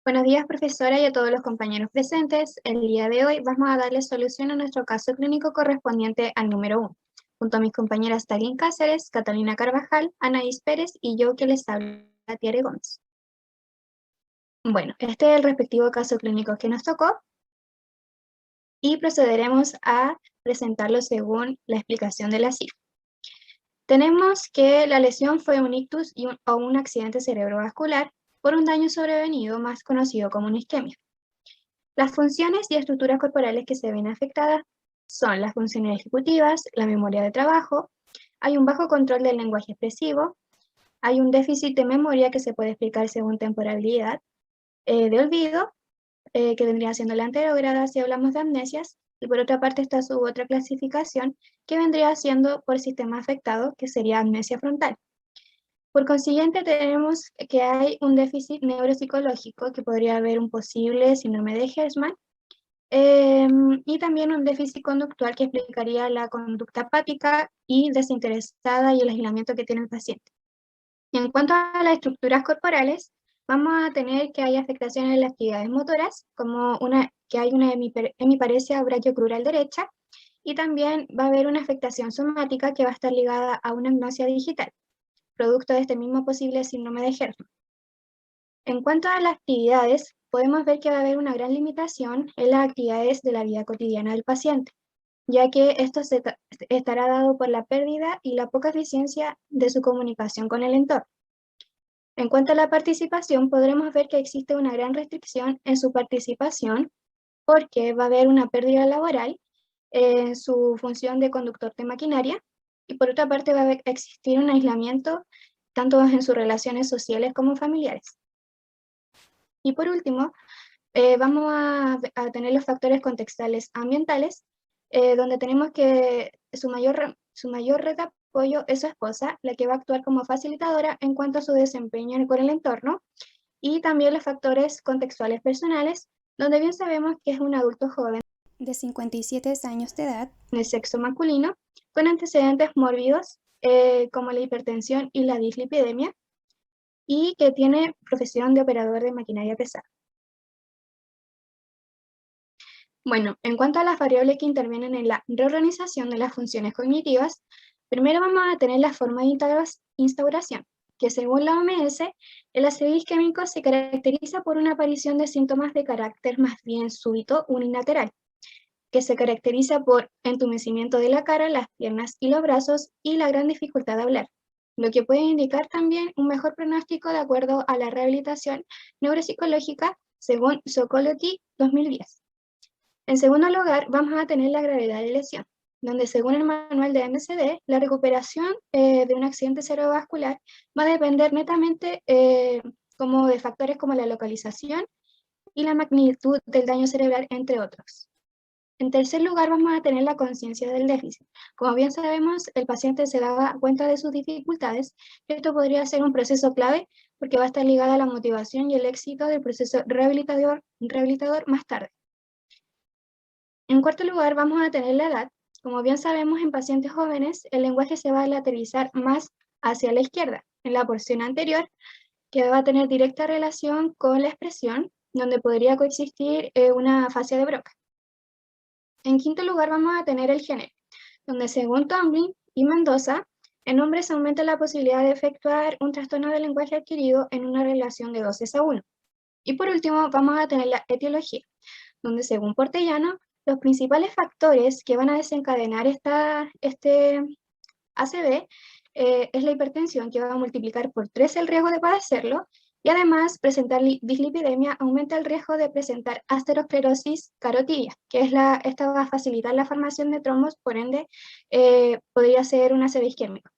Buenos días, profesora, y a todos los compañeros presentes. El día de hoy vamos a darle solución a nuestro caso clínico correspondiente al número 1, junto a mis compañeras Talín Cáceres, Catalina Carvajal, Anaís Pérez y yo que les habla, Tiare Gómez. Bueno, este es el respectivo caso clínico que nos tocó y procederemos a presentarlo según la explicación de la CIF. Tenemos que la lesión fue un ictus o un accidente cerebrovascular por un daño sobrevenido más conocido como una isquemia. Las funciones y estructuras corporales que se ven afectadas son las funciones ejecutivas, la memoria de trabajo, hay un bajo control del lenguaje expresivo, hay un déficit de memoria que se puede explicar según temporalidad, de olvido, que vendría siendo la anterograda si hablamos de amnesias, y por otra parte está su otra clasificación que vendría siendo por sistema afectado, que sería amnesia frontal. Por consiguiente, tenemos que hay un déficit neuropsicológico que podría haber un posible síndrome de Hirschman, y también un déficit conductual que explicaría la conducta apática y desinteresada y el aislamiento que tiene el paciente. Y en cuanto a las estructuras corporales, vamos a tener que hay afectaciones en las actividades motoras, como que hay una hemiparesia brachiocrural derecha, y también va a haber una afectación somática que va a estar ligada a una agnosia digital, producto de este mismo posible síndrome de Hirschman. En cuanto a las actividades, podemos ver que va a haber una gran limitación en las actividades de la vida cotidiana del paciente, ya que esto estará dado por la pérdida y la poca eficiencia de su comunicación con el entorno. En cuanto a la participación, podremos ver que existe una gran restricción en su participación porque va a haber una pérdida laboral en su función de conductor de maquinaria y por otra parte va a existir un aislamiento tanto en sus relaciones sociales como familiares. Y por último, vamos a tener los factores contextuales ambientales, donde tenemos que su mayor red de apoyo es su esposa, la que va a actuar como facilitadora en cuanto a su desempeño con el entorno, y también los factores contextuales personales, donde bien sabemos que es un adulto joven de 57 años de edad, de sexo masculino, con antecedentes mórbidos como la hipertensión y la dislipidemia, y que tiene profesión de operador de maquinaria pesada. Bueno, en cuanto a las variables que intervienen en la reorganización de las funciones cognitivas, primero vamos a tener la forma de instauración, que según la OMS, el ACV isquémico se caracteriza por una aparición de síntomas de carácter más bien súbito unilateral, que se caracteriza por entumecimiento de la cara, las piernas y los brazos y la gran dificultad de hablar, lo que puede indicar también un mejor pronóstico de acuerdo a la rehabilitación neuropsicológica según Sokolotti 2010. En segundo lugar, vamos a tener la gravedad de lesión, donde según el manual de MCD, la recuperación de un accidente cerebrovascular va a depender netamente como de factores como la localización y la magnitud del daño cerebral, entre otros. En tercer lugar, vamos a tener la conciencia del déficit. Como bien sabemos, el paciente se da cuenta de sus dificultades. Esto podría ser un proceso clave porque va a estar ligado a la motivación y el éxito del proceso rehabilitador más tarde. En cuarto lugar, vamos a tener la edad. Como bien sabemos, en pacientes jóvenes, el lenguaje se va a lateralizar más hacia la izquierda, en la porción anterior, que va a tener directa relación con la expresión, donde podría coexistir una fascia de Broca. En quinto lugar, vamos a tener el género, donde según Tomlin y Mendoza, en hombres aumenta la posibilidad de efectuar un trastorno del lenguaje adquirido en una relación de 2:1. Y por último, vamos a tener la etiología, donde según Portellano, los principales factores que van a desencadenar este ACV es la hipertensión, que va a multiplicar por 3 el riesgo de padecerlo, y además presentar dislipidemia aumenta el riesgo de presentar aterosclerosis carotidia, que es esta va a facilitar la formación de trombos, por ende podría ser un ACV isquémico.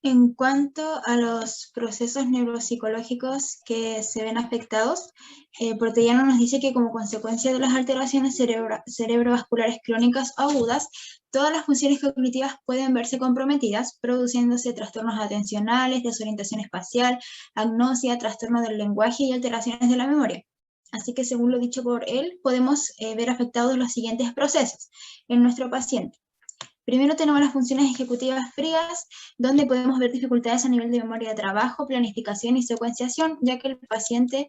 En cuanto a los procesos neuropsicológicos que se ven afectados, Portellano nos dice que como consecuencia de las alteraciones cerebrovasculares crónicas o agudas, todas las funciones cognitivas pueden verse comprometidas, produciéndose trastornos atencionales, desorientación espacial, agnosia, trastorno del lenguaje y alteraciones de la memoria. Así que según lo dicho por él, podemos ver afectados los siguientes procesos en nuestro paciente. Primero tenemos las funciones ejecutivas frías, donde podemos ver dificultades a nivel de memoria de trabajo, planificación y secuenciación, ya que el paciente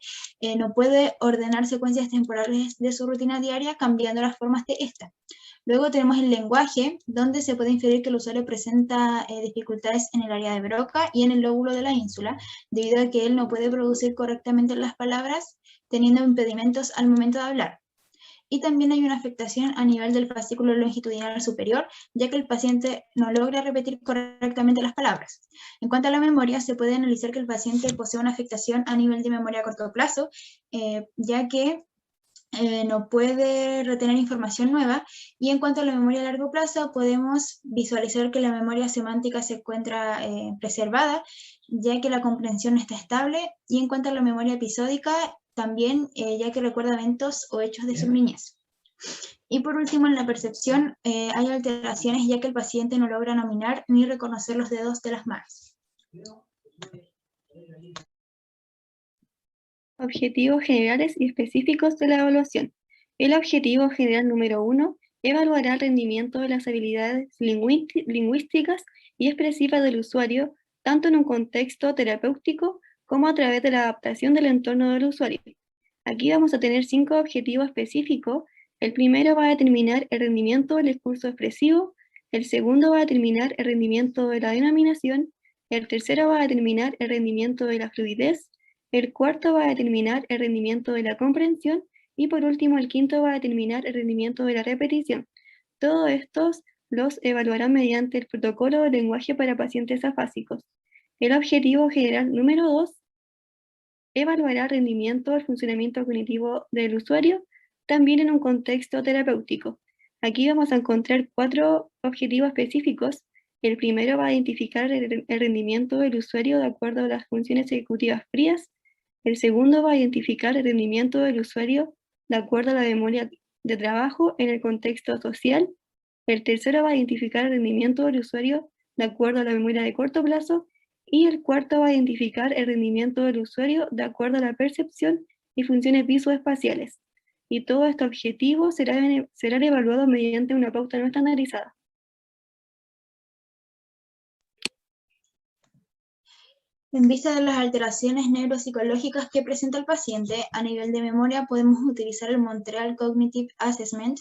no puede ordenar secuencias temporales de su rutina diaria cambiando las formas de esta. Luego tenemos el lenguaje, donde se puede inferir que el usuario presenta dificultades en el área de Broca y en el lóbulo de la ínsula, debido a que él no puede producir correctamente las palabras, teniendo impedimentos al momento de hablar. Y también hay una afectación a nivel del fascículo longitudinal superior, ya que el paciente no logra repetir correctamente las palabras. En cuanto a la memoria, se puede analizar que el paciente posee una afectación a nivel de memoria a corto plazo, ya que no puede retener información nueva, y en cuanto a la memoria a largo plazo, podemos visualizar que la memoria semántica se encuentra preservada, ya que la comprensión está estable, y en cuanto a la memoria episódica, también, ya que recuerda eventos o hechos de su niñez. Y por último, en la percepción hay alteraciones, ya que el paciente no logra nominar ni reconocer los dedos de las manos. Objetivos generales y específicos de la evaluación. El objetivo general número 1 evaluará el rendimiento de las habilidades lingüísticas y expresivas del usuario, tanto en un contexto terapéutico como a través de la adaptación del entorno del usuario. Aquí vamos a tener 5 objetivos específicos. El primero va a determinar el rendimiento del discurso expresivo, el segundo va a determinar el rendimiento de la denominación, el tercero va a determinar el rendimiento de la fluidez, el cuarto va a determinar el rendimiento de la comprensión y por último el quinto va a determinar el rendimiento de la repetición. Todos estos los evaluarán mediante el protocolo de lenguaje para pacientes afásicos. El objetivo general número 2 evaluará el rendimiento del funcionamiento cognitivo del usuario, también en un contexto terapéutico. Aquí vamos a encontrar 4 objetivos específicos. El primero va a identificar el rendimiento del usuario de acuerdo a las funciones ejecutivas frías. El segundo va a identificar el rendimiento del usuario de acuerdo a la memoria de trabajo en el contexto social. El tercero va a identificar el rendimiento del usuario de acuerdo a la memoria de corto plazo. Y el cuarto va a identificar el rendimiento del usuario de acuerdo a la percepción y funciones visoespaciales. Y todos estos objetivos serán evaluados mediante una pauta no estandarizada. En vista de las alteraciones neuropsicológicas que presenta el paciente, a nivel de memoria podemos utilizar el Montreal Cognitive Assessment,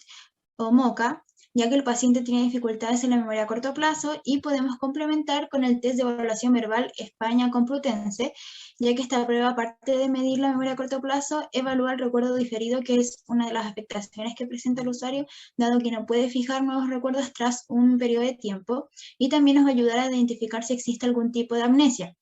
o MoCA, ya que el paciente tiene dificultades en la memoria a corto plazo, y podemos complementar con el test de evaluación verbal España Complutense, ya que esta prueba, aparte de medir la memoria a corto plazo, evalúa el recuerdo diferido, que es una de las afectaciones que presenta el usuario, dado que no puede fijar nuevos recuerdos tras un periodo de tiempo, y también nos va a ayudar a identificar si existe algún tipo de amnesia.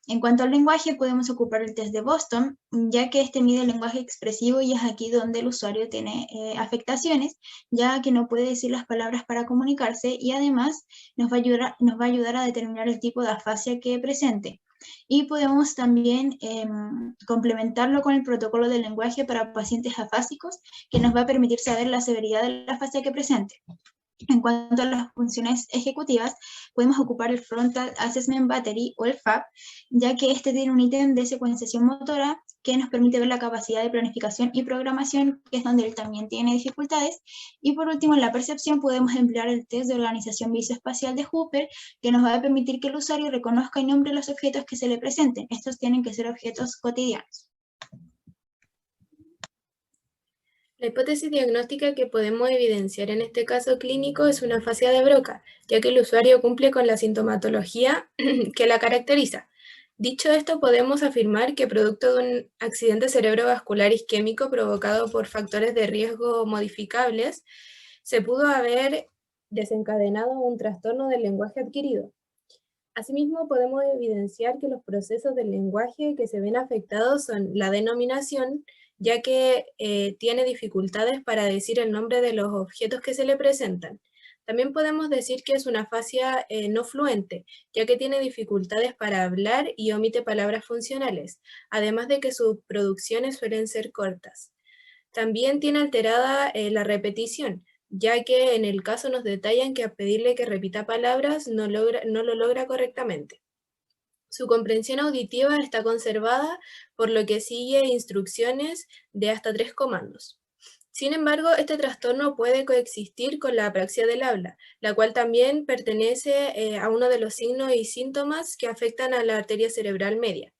En cuanto al lenguaje, podemos ocupar el test de Boston, ya que este mide el lenguaje expresivo y es aquí donde el usuario tiene afectaciones, ya que no puede decir las palabras para comunicarse, y además nos va a ayudar a determinar el tipo de afasia que presente. Y podemos también complementarlo con el protocolo del lenguaje para pacientes afásicos, que nos va a permitir saber la severidad de la afasia que presente. En cuanto a las funciones ejecutivas, podemos ocupar el Frontal Assessment Battery o el FAB, ya que este tiene un ítem de secuenciación motora que nos permite ver la capacidad de planificación y programación, que es donde él también tiene dificultades. Y por último, en la percepción podemos emplear el test de organización visoespacial de Hooper, que nos va a permitir que el usuario reconozca y nombre los objetos que se le presenten. Estos tienen que ser objetos cotidianos. La hipótesis diagnóstica que podemos evidenciar en este caso clínico es una afasia de Broca, ya que el usuario cumple con la sintomatología que la caracteriza. Dicho esto, podemos afirmar que producto de un accidente cerebrovascular isquémico provocado por factores de riesgo modificables, se pudo haber desencadenado un trastorno del lenguaje adquirido. Asimismo, podemos evidenciar que los procesos del lenguaje que se ven afectados son la denominación, ya que tiene dificultades para decir el nombre de los objetos que se le presentan. También podemos decir que es una afasia no fluente, ya que tiene dificultades para hablar y omite palabras funcionales, además de que sus producciones suelen ser cortas. También tiene alterada la repetición, ya que en el caso nos detallan que a pedirle que repita palabras no lo logra correctamente. Su comprensión auditiva está conservada, por lo que sigue instrucciones de hasta 3 comandos. Sin embargo, este trastorno puede coexistir con la apraxia del habla, la cual también pertenece a uno de los signos y síntomas que afectan a la arteria cerebral media.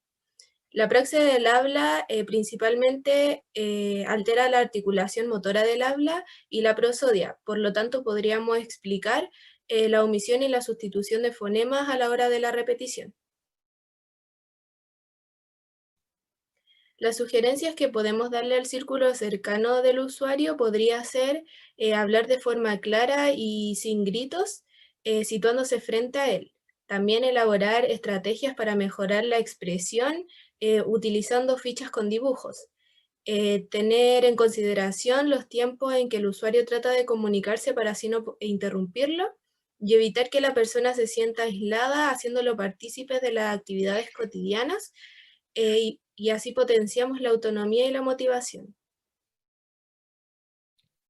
La apraxia del habla principalmente altera la articulación motora del habla y la prosodia, por lo tanto podríamos explicar la omisión y la sustitución de fonemas a la hora de la repetición. Las sugerencias que podemos darle al círculo cercano del usuario podría ser hablar de forma clara y sin gritos, situándose frente a él. También elaborar estrategias para mejorar la expresión utilizando fichas con dibujos. Tener en consideración los tiempos en que el usuario trata de comunicarse para así no interrumpirlo y evitar que la persona se sienta aislada, haciéndolo partícipe de las actividades cotidianas y así potenciamos la autonomía y la motivación.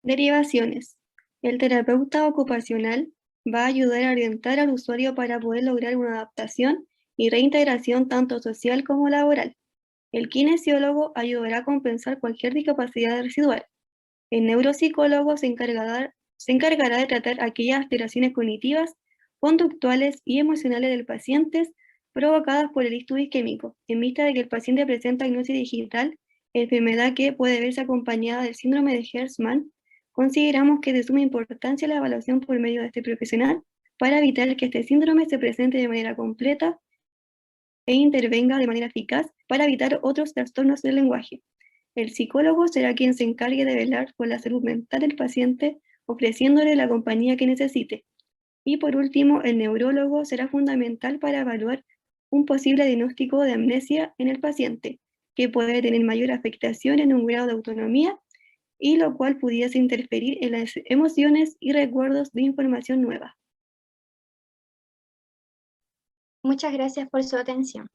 Derivaciones. El terapeuta ocupacional va a ayudar a orientar al usuario para poder lograr una adaptación y reintegración tanto social como laboral. El kinesiólogo ayudará a compensar cualquier discapacidad residual. El neuropsicólogo se encargará de tratar aquellas alteraciones cognitivas, conductuales y emocionales del paciente provocadas por el ictus isquémico, en vista de que el paciente presenta agnosia digital, enfermedad que puede verse acompañada del síndrome de Hertzmann. Consideramos que es de suma importancia la evaluación por medio de este profesional para evitar que este síndrome se presente de manera completa e intervenga de manera eficaz para evitar otros trastornos del lenguaje. El psicólogo será quien se encargue de velar por la salud mental del paciente, ofreciéndole la compañía que necesite. Y por último, el neurólogo será fundamental para evaluar un posible diagnóstico de amnesia en el paciente, que puede tener mayor afectación en un grado de autonomía y lo cual pudiese interferir en las emociones y recuerdos de información nueva. Muchas gracias por su atención.